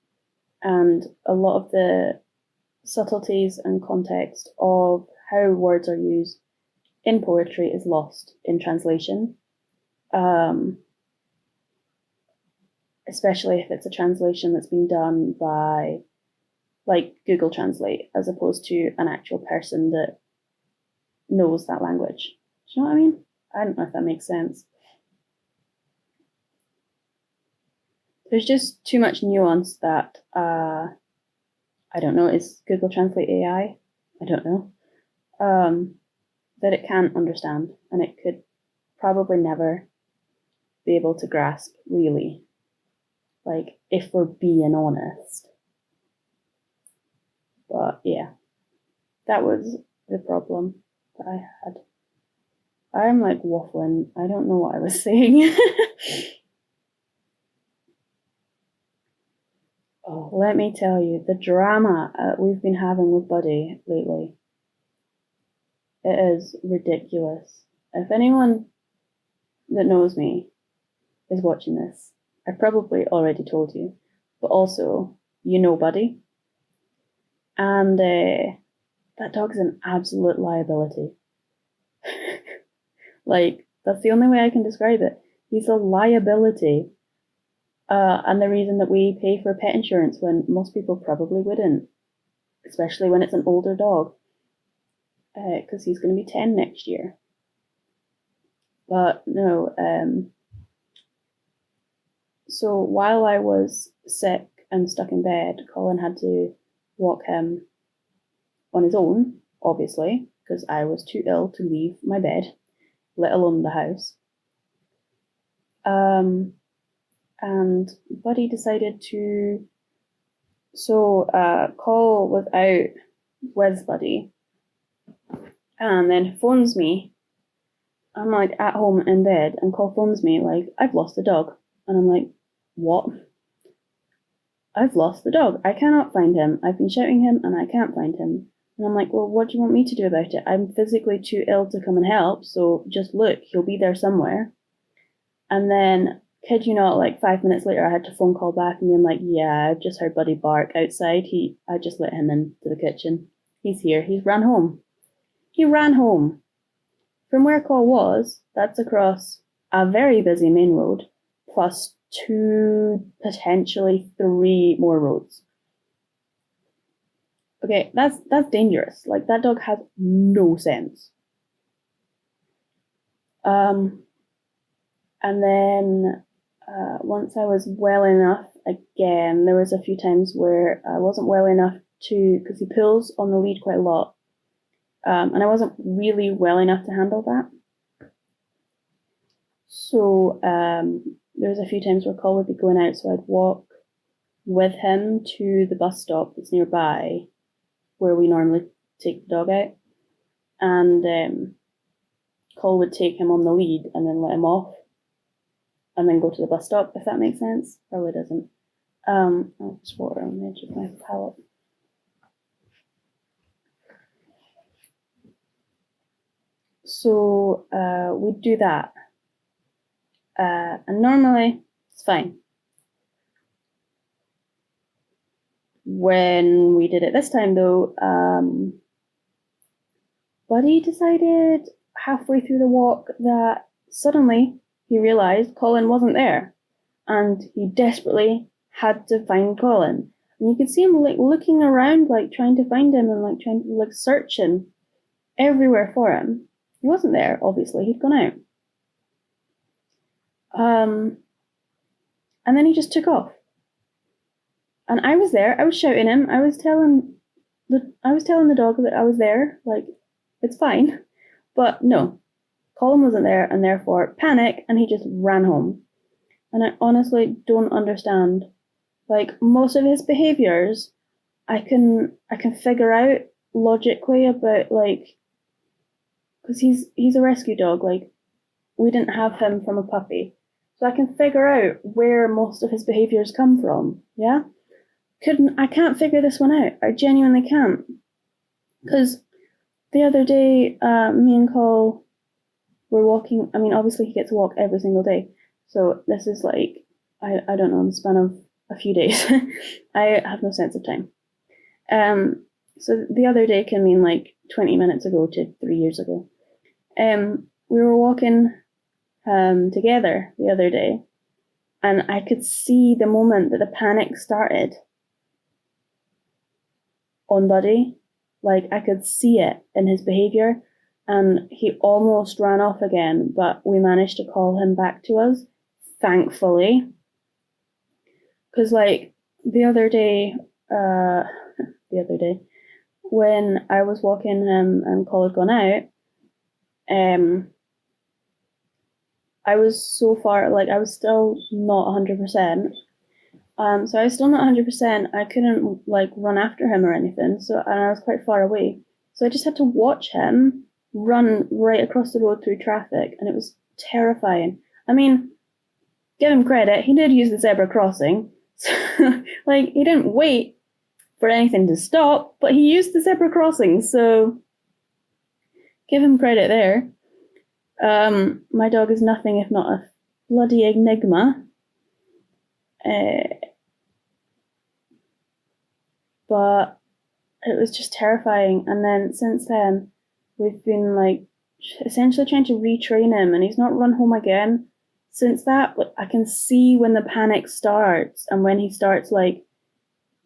and a lot of the subtleties and context of how words are used in poetry is lost in translation, especially if it's a translation that's been done by like Google Translate as opposed to an actual person that knows that language. Do you know what I mean? I don't know if that makes sense. There's just too much nuance that I don't know, is Google Translate AI? I don't know. That it can't understand, and it could probably never be able to grasp, really. Like, if we're being honest. But yeah, that was the problem that I had. I'm like waffling. I don't know what I was saying. Oh, let me tell you, the drama we've been having with Buddy lately. It is ridiculous. If anyone that knows me is watching this, I've probably already told you, but also, you know Buddy. And that dog's an absolute liability. Like, that's the only way I can describe it. He's a liability. And the reason that we pay for pet insurance when most people probably wouldn't, especially when it's an older dog, because he's going to be 10 next year. But no, so while I was sick and stuck in bed, Colin had to walk him on his own, obviously, because I was too ill to leave my bed, let alone the house. And Buddy decided to, Cole was out with Buddy, and then phones me. I'm like at home in bed, and Cole phones me like, I've lost the dog. And I'm like, what? I've lost the dog. I cannot find him. I've been shouting him and I can't find him. And I'm like, well, what do you want me to do about it? I'm physically too ill to come and help, so just look, he'll be there somewhere. And then, kid you not, like 5 minutes later, I had to phone call back and being like, yeah, I've just heard Buddy bark outside. I just let him into the kitchen. He's here. He's ran home. He ran home. From where Col was, that's across a very busy main road, plus 2, potentially 3 more roads. Okay, that's dangerous. Like, that dog has no sense. And then once I was well enough, again, there was a few times where I wasn't well enough to, because he pulls on the lead quite a lot, and I wasn't really well enough to handle that. So there was a few times where Col would be going out, so I'd walk with him to the bus stop that's nearby, where we normally take the dog out, and Col would take him on the lead and then let him off, and then go to the bus stop, if that makes sense. Probably doesn't. I'll just water on the edge of my palette. So we'd do that. And normally it's fine. When we did it this time, though, Buddy decided halfway through the walk that suddenly he realised Colin wasn't there, and he desperately had to find Colin. And you could see him like looking around, like trying to find him and like trying to like searching everywhere for him. He wasn't there, obviously. He'd gone out. And then he just took off. And I was there. I was shouting him. I was telling the dog that I was there. Like, it's fine. But no, Colin wasn't there, and therefore panic, and he just ran home. And I honestly don't understand. Like, most of his behaviors, I can figure out logically about, like, because he's a rescue dog. Like, we didn't have him from a puppy, so I can figure out where most of his behaviors come from. Yeah, I can't figure this one out. I genuinely can't. Because the other day, me and Cole were walking. I mean, obviously he gets to walk every single day, so this is like, I don't know, in the span of a few days. I have no sense of time. So the other day can mean like 20 minutes ago to 3 years ago. We were walking together the other day, and I could see the moment that the panic started on Buddy. Like, I could see it in his behavior, and he almost ran off again, but we managed to call him back to us, thankfully. Because, like, the other day, when I was walking him and Cole had gone out, I was so far, like, I was still not 100%. So I was still not 100%. I couldn't, like, run after him or anything, and I was quite far away. So I just had to watch him run right across the road through traffic, and it was terrifying. I mean, give him credit, he did use the zebra crossing. So, like, he didn't wait for anything to stop, but he used the zebra crossing, so give him credit there. My dog is nothing if not a bloody enigma. But it was just terrifying. And then since then, we've been like essentially trying to retrain him, and he's not run home again since that. But I can see when the panic starts, and when he starts like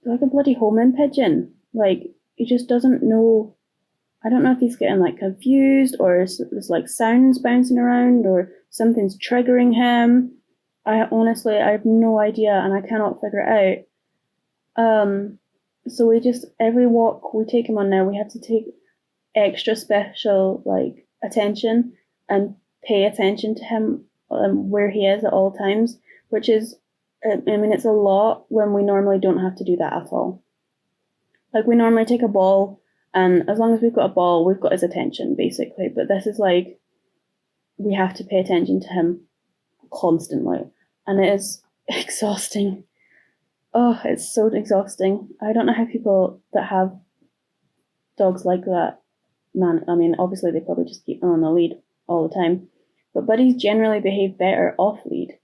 a bloody homing pigeon. Like, he just doesn't know. I don't know if he's getting like confused, or there's like sounds bouncing around, or something's triggering him. I have no idea, and I cannot figure it out. So we just, every walk we take him on now, we have to take extra special like attention and pay attention to him where he is at all times, which is, I mean, it's a lot when we normally don't have to do that at all. Like, we normally take a ball, and as long as we've got a ball, we've got his attention, basically. But this is like, we have to pay attention to him constantly, and it is exhausting. Oh, it's so exhausting. I don't know how people that have dogs like that, man, I mean, obviously they probably just keep them on the lead all the time, but buddies generally behave better off lead.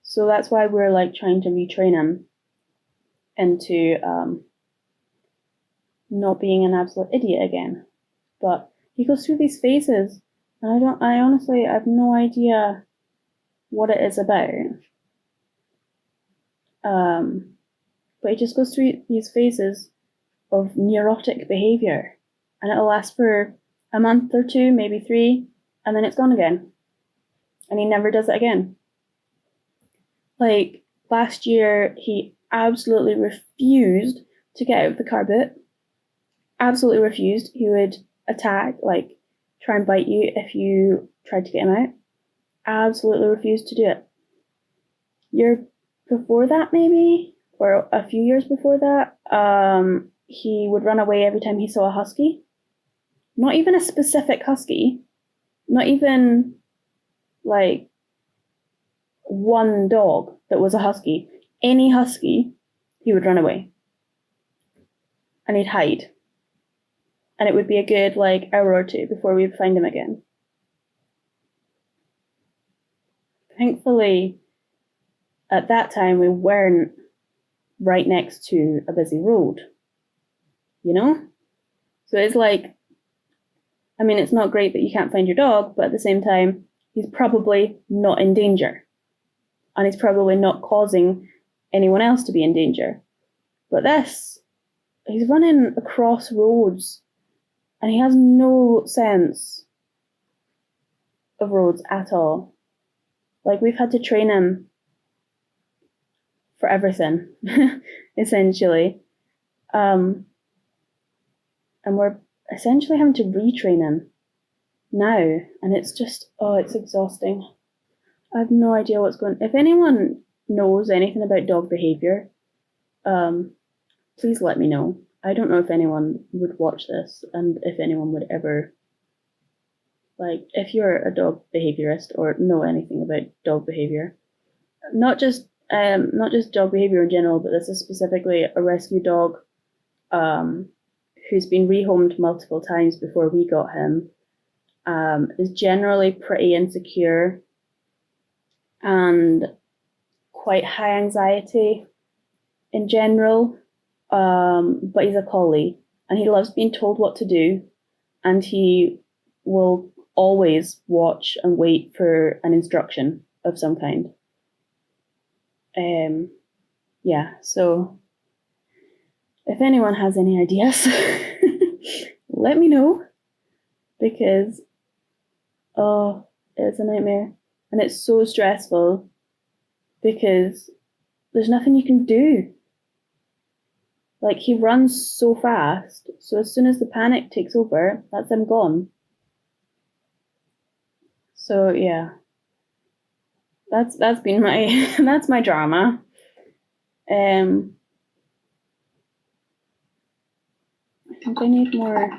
So that's why we're like trying to retrain him into not being an absolute idiot again. But he goes through these phases, and I honestly have no idea what it is about. But he just goes through these phases of neurotic behavior, and it'll last for a month or two, maybe 3, and then it's gone again. And he never does it again. Like last year, he absolutely refused to get out of the car boot. Absolutely refused. He would attack, like try and bite you if you tried to get him out. Absolutely refused to do it. Year before that, maybe, or a few years before that, he would run away every time he saw a husky. Not even a specific husky. Not even like one dog that was a husky. Any husky, he would run away. And he'd hide. And it would be a good like hour or two before we'd find him again. Thankfully, at that time, we weren't right next to a busy road, you know? So it's like, I mean, it's not great that you can't find your dog, but at the same time, he's probably not in danger. And he's probably not causing anyone else to be in danger. But this, he's running across roads, and he has no sense of roads at all. Like, we've had to train him for everything, essentially. And we're essentially having to retrain him now. And it's just, it's exhausting. I have no idea what's going on. If anyone knows anything about dog behaviour, please let me know. I don't know if anyone would watch this and if anyone would ever, like, if you're a dog behaviourist or know anything about dog behaviour, not just dog behaviour in general, but this is specifically a rescue dog who's been rehomed multiple times before we got him, is generally pretty insecure and quite high anxiety in general, but he's a collie and he loves being told what to do, and he will always watch and wait for an instruction of some kind. Yeah, so if anyone has any ideas, let me know, because it's a nightmare. And it's so stressful because there's nothing you can do. Like, he runs so fast, so as soon as the panic takes over, that's him gone. So yeah, that's been my that's my drama. I think I need more.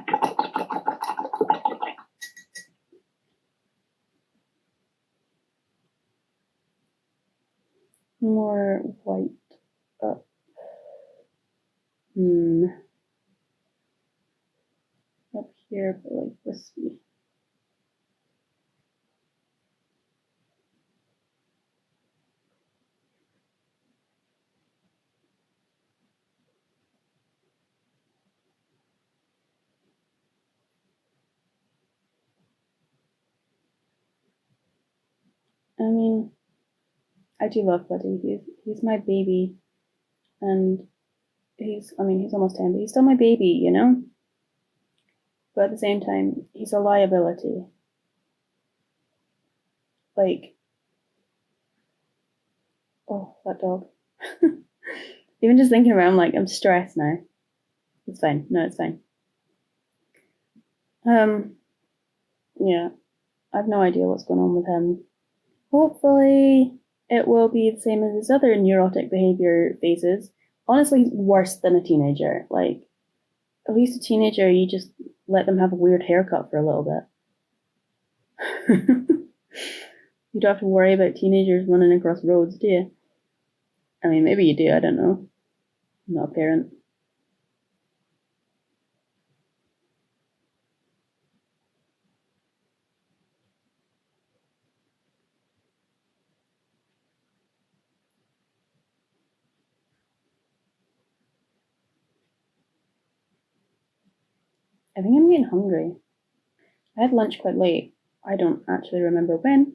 More white up. Up here, but like wispy. I mean, I do love Buddy. He's my baby, and he's almost 10, but he's still my baby, you know? But at the same time, he's a liability. Like, oh, that dog. Even just thinking about him, like, I'm stressed now. It's fine. No, it's fine. Yeah, I have no idea what's going on with him. Hopefully, it will be the same as his other neurotic behavior phases. Honestly, worse than a teenager. Like, at least a teenager, you just let them have a weird haircut for a little bit. You don't have to worry about teenagers running across roads, do you? I mean, maybe you do, I don't know. I'm not a parent. I think I'm getting hungry. I had lunch quite late. I don't actually remember when,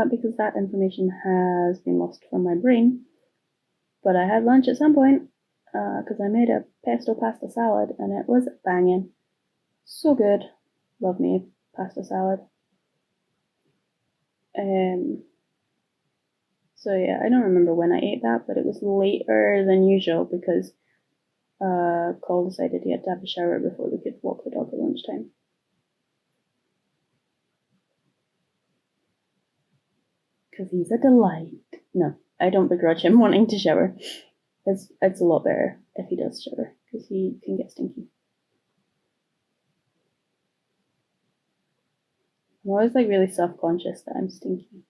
because that information has been lost from my brain. But I had lunch at some point, because I made a pesto pasta salad, and it was banging. So good. Love me pasta salad. So yeah, I don't remember when I ate that, but it was later than usual because Cole decided he had to have a shower before we could walk the dog at lunchtime. Because he's a delight. No, I don't begrudge him wanting to shower. It's a lot better if he does shower, because he can get stinky. I'm always like really self-conscious that I'm stinky.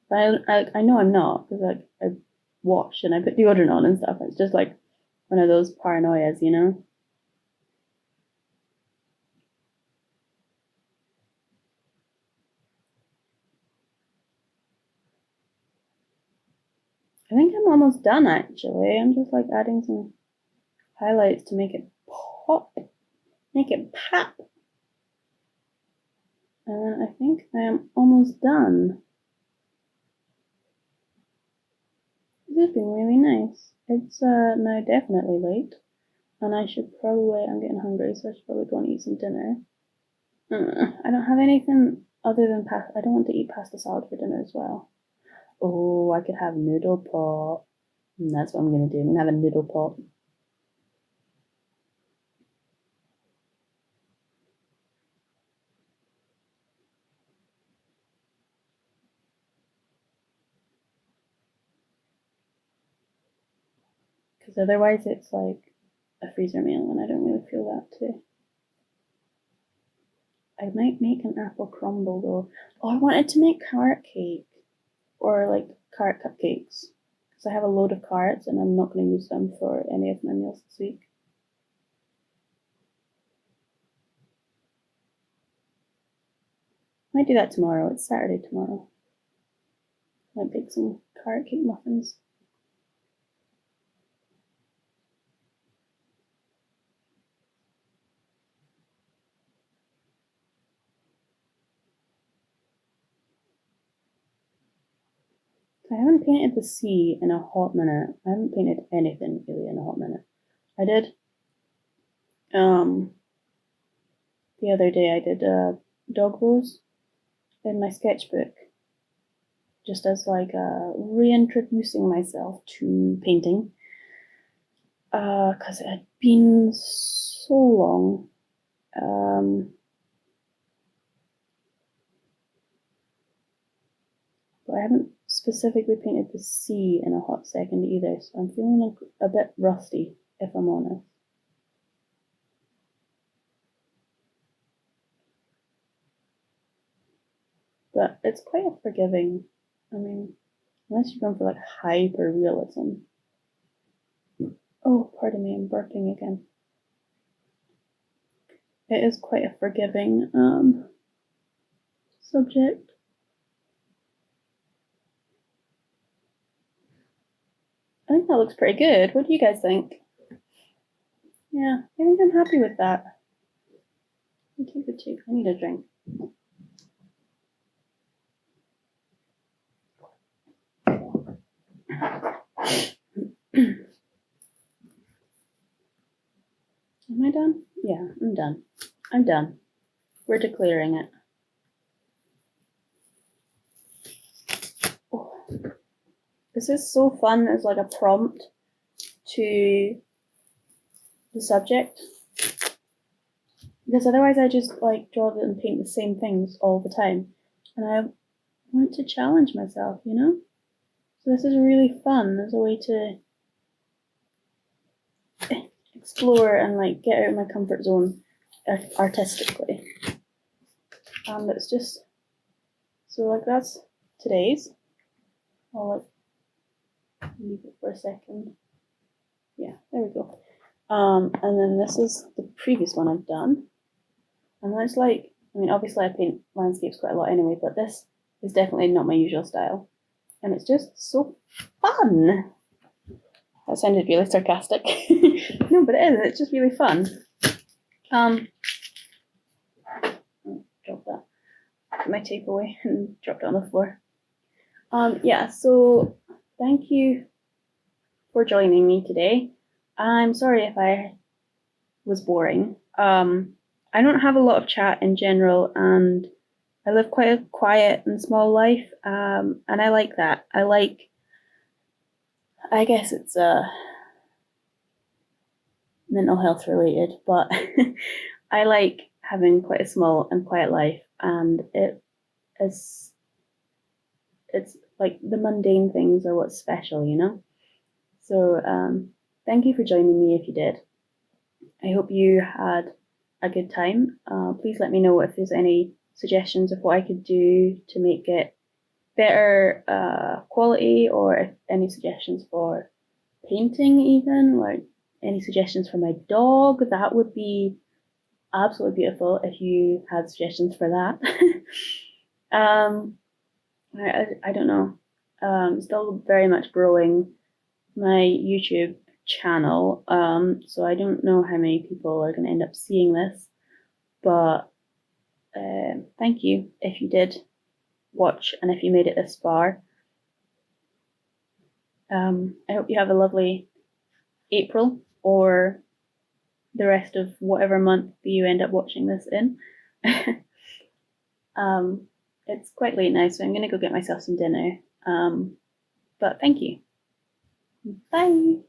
But I know I'm not, because like I wash and I put deodorant on and stuff. It's just like one of those paranoias, you know? I think I'm almost done actually. I'm just like adding some highlights to make it pop, make it pop. And I think I am almost done. This has been really nice. It's now definitely late, and I should probably, I'm getting hungry, so I should probably go and eat some dinner. I don't have anything other than pasta. I don't want to eat pasta salad for dinner as well. Oh, I could have noodle pot. And that's what I'm gonna do. I'm gonna have a noodle pot. Because otherwise it's like a freezer meal, and I don't really feel that too. I might make an apple crumble though. Oh, I wanted to make carrot cake or like carrot cupcakes, because I have a load of carrots and I'm not going to use them for any of my meals this week. Might do that tomorrow. It's Saturday tomorrow. Might bake some carrot cake muffins. I haven't painted the sea in a hot minute. I haven't painted anything really in a hot minute. I did, the other day I did a dog rose in my sketchbook, just as like reintroducing myself to painting, because it had been so long. But I haven't specifically painted the sea in a hot second either, so I'm feeling like a bit rusty, if I'm honest. But it's quite a forgiving, I mean, unless you're going for like hyper realism. Oh, pardon me, I'm burping again. It is quite a forgiving subject. I think that looks pretty good. What do you guys think? Yeah, I think I'm happy with that. Let me take a cheek. I need a drink. Am I done? Yeah, I'm done. I'm done. We're declaring it. Oh. This is so fun as like a prompt to the subject, because otherwise I just like draw and paint the same things all the time, and I want to challenge myself, you know? So this is really fun as a way to explore and like get out of my comfort zone artistically. And it's just, so like that's today's. I'll like leave it for a second. Yeah, there we go. And then this is the previous one I've done. And that's like, I mean, obviously I paint landscapes quite a lot anyway, but this is definitely not my usual style. And it's just so fun. That sounded really sarcastic. No, but it is. It's just really fun. Drop that. Put my tape away and dropped it on the floor. Yeah, so thank you for joining me today. I'm sorry if I was boring. I don't have a lot of chat in general, and I live quite a quiet and small life, and I like that. I guess it's mental health related, but I like having quite a small and quiet life, and it's like the mundane things are what's special, you know? So thank you for joining me if you did. I hope you had a good time. Please let me know if there's any suggestions of what I could do to make it better quality, or if any suggestions for painting even, like any suggestions for my dog. That would be absolutely beautiful if you had suggestions for that. I don't know. Still very much growing my YouTube channel, so I don't know how many people are going to end up seeing this, but thank you if you did watch and if you made it this far. I hope you have a lovely April, or the rest of whatever month you end up watching this in. It's quite late now, so I'm going to go get myself some dinner. But thank you. Bye.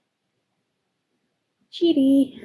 Chatty.